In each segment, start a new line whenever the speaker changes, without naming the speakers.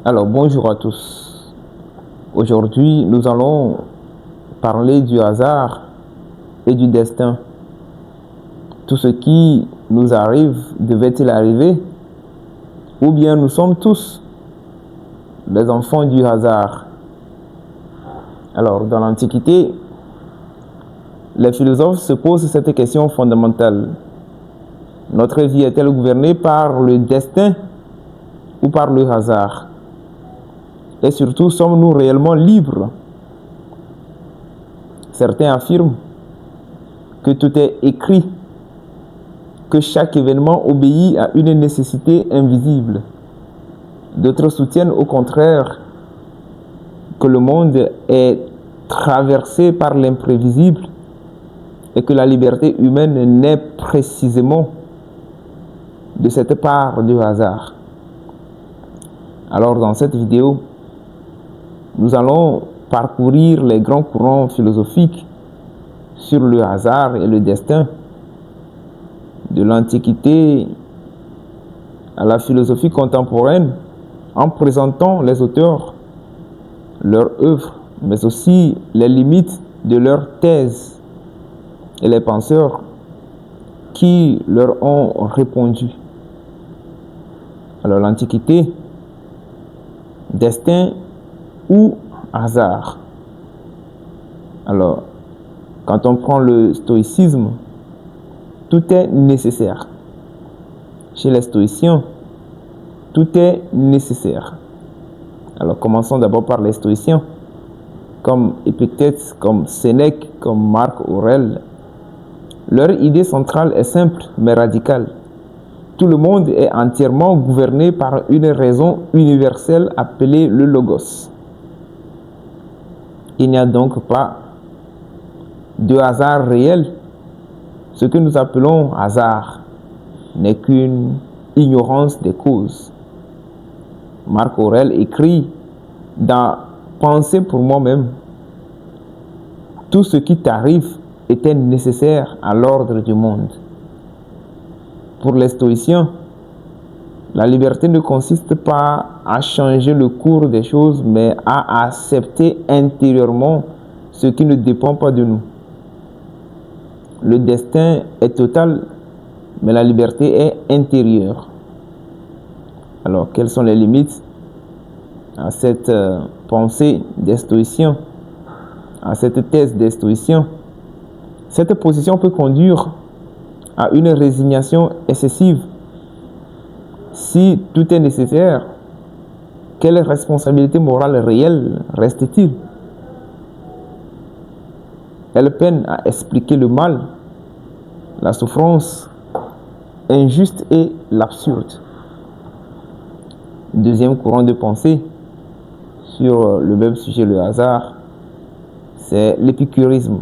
Alors, bonjour à tous. Aujourd'hui, nous allons parler du hasard et du destin. Tout ce qui nous arrive devait-il arriver? Ou bien nous sommes tous les enfants du hasard? Alors, dans l'Antiquité, les philosophes se posent cette question fondamentale. Notre vie est-elle gouvernée par le destin ou par le hasard? Et surtout, sommes-nous réellement libres? Certains affirment que tout est écrit, que chaque événement obéit à une nécessité invisible. D'autres soutiennent au contraire que le monde est traversé par l'imprévisible et que la liberté humaine naît précisément de cette part du hasard. Alors dans cette vidéo, nous allons parcourir les grands courants philosophiques sur le hasard et le destin, de l'Antiquité à la philosophie contemporaine, en présentant les auteurs, leurs œuvres, mais aussi les limites de leurs thèses et les penseurs qui leur ont répondu. Alors l'Antiquité, destin ou hasard? Alors, quand on prend le stoïcisme, tout est nécessaire. Chez les stoïciens, tout est nécessaire. Alors commençons d'abord par les stoïciens, comme Épictète, comme Sénèque, comme Marc Aurèle. Leur idée centrale est simple mais radicale. Tout le monde est entièrement gouverné par une raison universelle appelée le logos. Il n'y a donc pas de hasard réel. Ce que nous appelons hasard n'est qu'une ignorance des causes. Marc Aurèle écrit dans Pensée pour moi-même: tout ce qui t'arrive était nécessaire à l'ordre du monde. Pour les stoïciens, la liberté ne consiste pas à changer le cours des choses, mais à accepter intérieurement ce qui ne dépend pas de nous. Le destin est total, mais la liberté est intérieure. Alors, quelles sont les limites à cette pensée des stoïciens, à cette thèse des stoïciens? Cette position peut conduire à une résignation excessive. Si tout est nécessaire, quelle responsabilité morale réelle reste-t-il? Elle peine à expliquer le mal, la souffrance injuste et l'absurde. Deuxième courant de pensée sur le même sujet, le hasard, c'est l'épicurisme.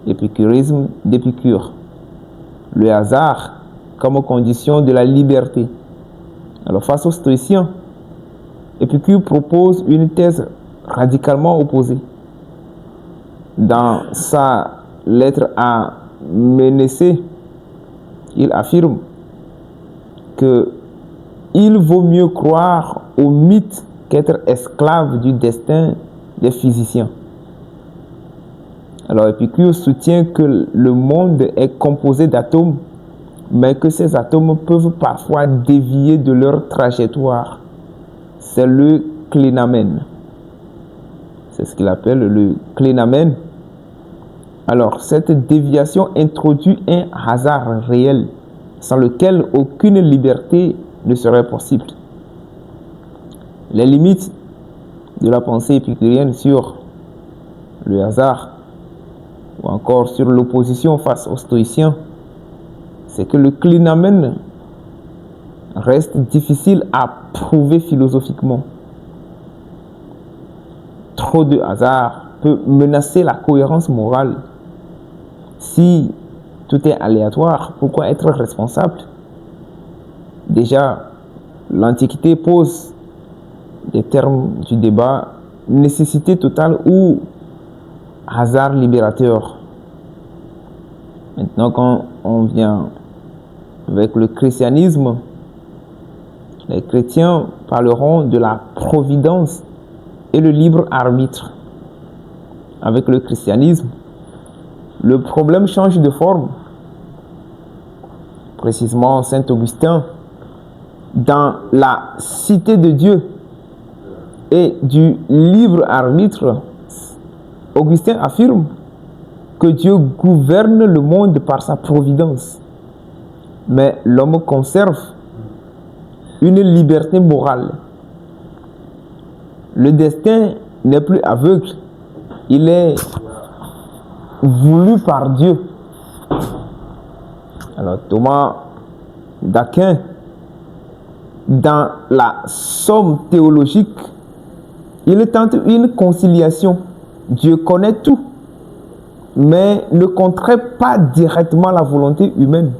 L'épicurisme d'Épicure. Le hasard comme condition de la liberté. Alors face aux stoïciens, Épicure propose une thèse radicalement opposée. Dans sa lettre à Ménécée, il affirme que il vaut mieux croire au mythe qu'être esclave du destin des physiciens. Alors Épicure soutient que le monde est composé d'atomes, mais que ces atomes peuvent parfois dévier de leur trajectoire. C'est le clinamen. C'est ce qu'il appelle le clinamen. Alors, cette déviation introduit un hasard réel, sans lequel aucune liberté ne serait possible. Les limites de la pensée épicurienne sur le hasard, ou encore sur l'opposition face aux stoïciens, c'est que le clinamen reste difficile à prouver philosophiquement. Trop de hasard peut menacer la cohérence morale. Si tout est aléatoire, pourquoi être responsable? Déjà, l'Antiquité pose des termes du débat: nécessité totale ou hasard libérateur. Maintenant, quand on vient avec le christianisme, Les chrétiens parleront de la providence et le libre arbitre. Avec le christianisme, le problème change de forme. Précisément, Saint Augustin, dans la cité de Dieu et du libre arbitre, Augustin affirme que Dieu gouverne le monde par sa providence. Mais l'homme conserve une liberté morale. Le destin n'est plus aveugle, il est voulu par Dieu. Alors Thomas d'Aquin, dans la somme théologique, il tente une conciliation. Dieu connaît tout, mais ne contraint pas directement la volonté humaine.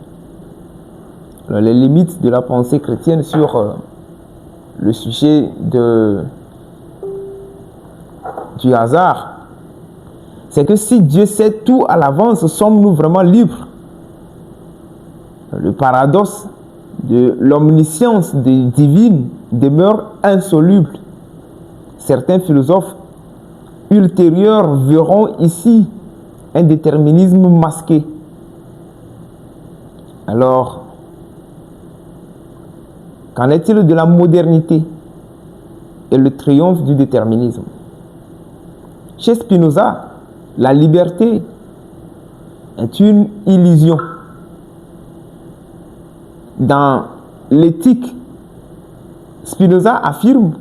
Alors, les limites de la pensée chrétienne sur le sujet du hasard, c'est que si Dieu sait tout à l'avance, sommes-nous vraiment libres? Le paradoxe de l'omniscience divine demeure insoluble. Certains philosophes ultérieurs verront ici un déterminisme masqué. Alors, qu'en est-il de la modernité et le triomphe du déterminisme? Chez Spinoza, la liberté est une illusion. Dans l'éthique, Spinoza affirme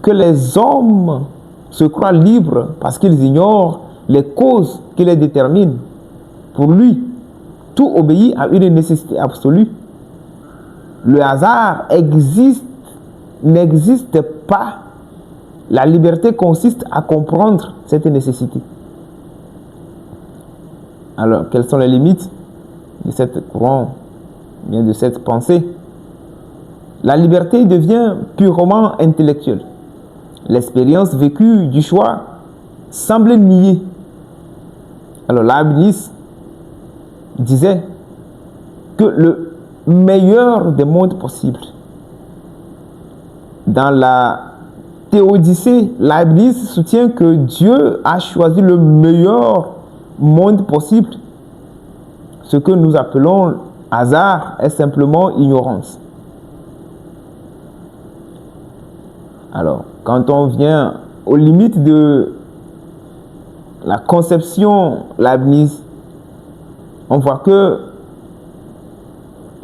que les hommes se croient libres parce qu'ils ignorent les causes qui les déterminent. Pour lui, tout obéit à une nécessité absolue. Le hasard n'existe pas. La liberté consiste à comprendre cette nécessité. Alors, quelles sont les limites de cette courant, bien de cette pensée? La liberté devient purement intellectuelle. L'expérience vécue du choix semble nier. Alors, Leibniz disait que le meilleur des mondes possibles. Dans la Théodicée, Leibniz soutient que Dieu a choisi le meilleur monde possible. Ce que nous appelons hasard est simplement ignorance. Alors, quand on vient aux limites de la conception Leibniz, on voit que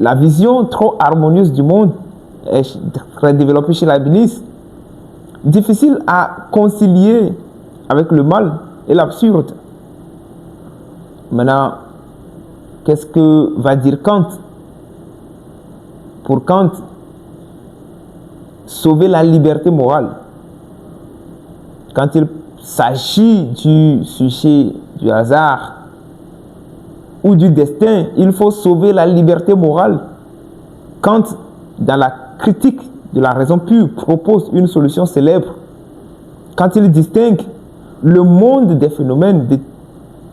la vision trop harmonieuse du monde est très développée chez Leibniz, difficile à concilier avec le mal et l'absurde. Maintenant, qu'est-ce que va dire Kant? Pour Kant, sauver la liberté morale, quand il s'agit du sujet du hasard ou du destin, il faut sauver la liberté morale. Kant, dans la critique de la raison pure, propose une solution célèbre quand il distingue le monde des phénomènes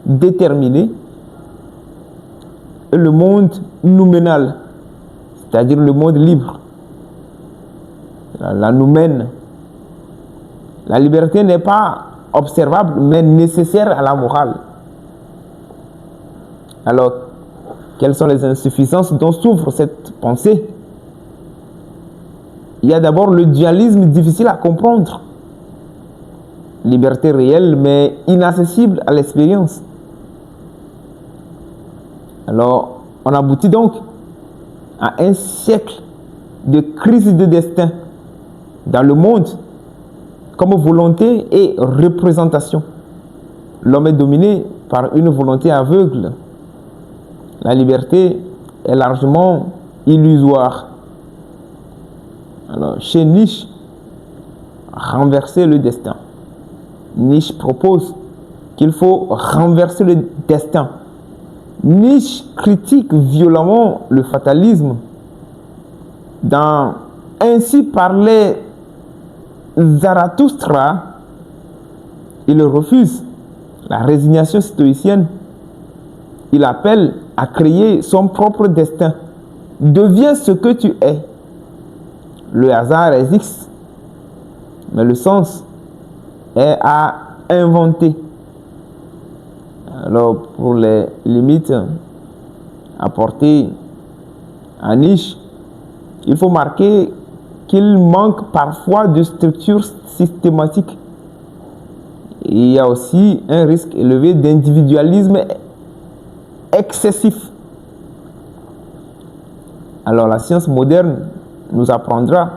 déterminés et le monde nouménal, c'est-à-dire le monde libre. La noumène. La liberté n'est pas observable, mais nécessaire à la morale. Alors, quelles sont les insuffisances dont souffre cette pensée? Il y a d'abord le dualisme difficile à comprendre. Liberté réelle, mais inaccessible à l'expérience. Alors, on aboutit donc à un siècle de crise de destin dans le monde comme volonté et représentation. L'homme est dominé par une volonté aveugle. La liberté est largement illusoire. Alors, chez Nietzsche, renverser le destin. Nietzsche propose qu'il faut renverser le destin. Nietzsche critique violemment le fatalisme. Dans Ainsi parlait Zarathustra, il refuse la résignation stoïcienne. Il appelle à créer son propre destin. Deviens ce que tu es. le hasard existe, mais le sens est à inventer. Alors, pour les limites apportées à Nietzsche, il faut marquer qu'il manque parfois de structure systématique. Il y a aussi un risque élevé d'individualisme excessif. Alors la science moderne nous apprendra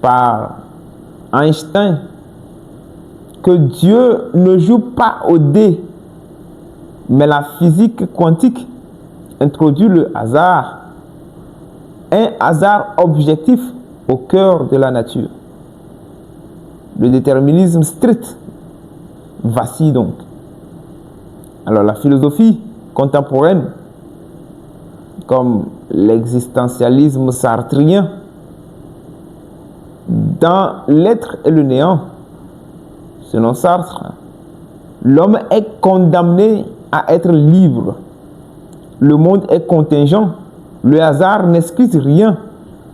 par Einstein que Dieu ne joue pas au dé, mais la physique quantique introduit le hasard, un hasard objectif au cœur de la nature. Le déterminisme strict vacille donc. Alors la philosophie contemporaine, comme l'existentialisme sartrien, dans l'être et le néant, selon Sartre, l'homme est condamné à être libre. Le monde est contingent. Le hasard n'excuse rien.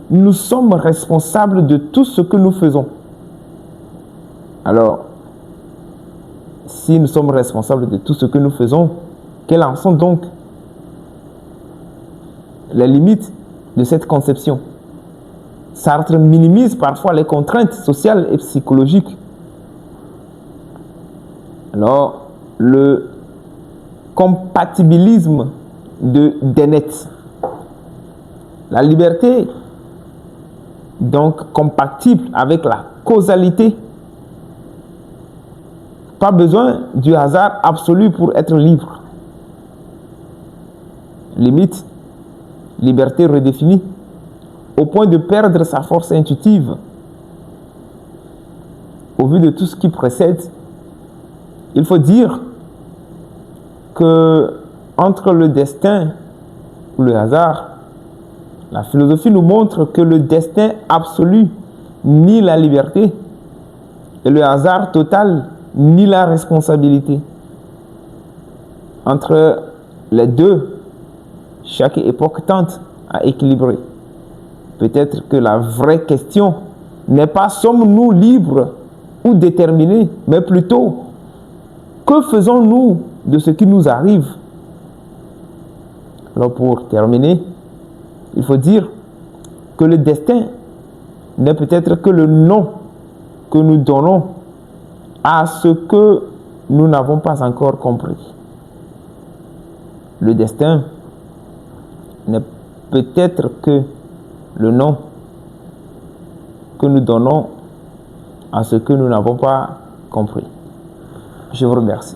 Nous sommes responsables de tout ce que nous faisons. Alors, si nous sommes responsables de tout ce que nous faisons, quelles en sont donc les limites de cette conception? Sartre minimise parfois les contraintes sociales et psychologiques. Alors, le compatibilisme de Dennett. La liberté, donc compatible avec la causalité. Pas besoin du hasard absolu pour être libre. Limite, liberté redéfinie, au point de perdre sa force intuitive. Au vu de tout ce qui précède, il faut dire que entre le destin ou le hasard, la philosophie nous montre que le destin absolu nie la liberté et le hasard total nie la responsabilité. Entre les deux, chaque époque tente à équilibrer. Peut-être que la vraie question n'est pas sommes-nous libres ou déterminés, mais plutôt que faisons-nous de ce qui nous arrive? Alors pour terminer, il faut dire que le destin n'est peut-être que le nom que nous donnons à ce que nous n'avons pas encore compris. Le destin n'est peut-être que le nom que nous donnons à ce que nous n'avons pas compris. Je vous remercie.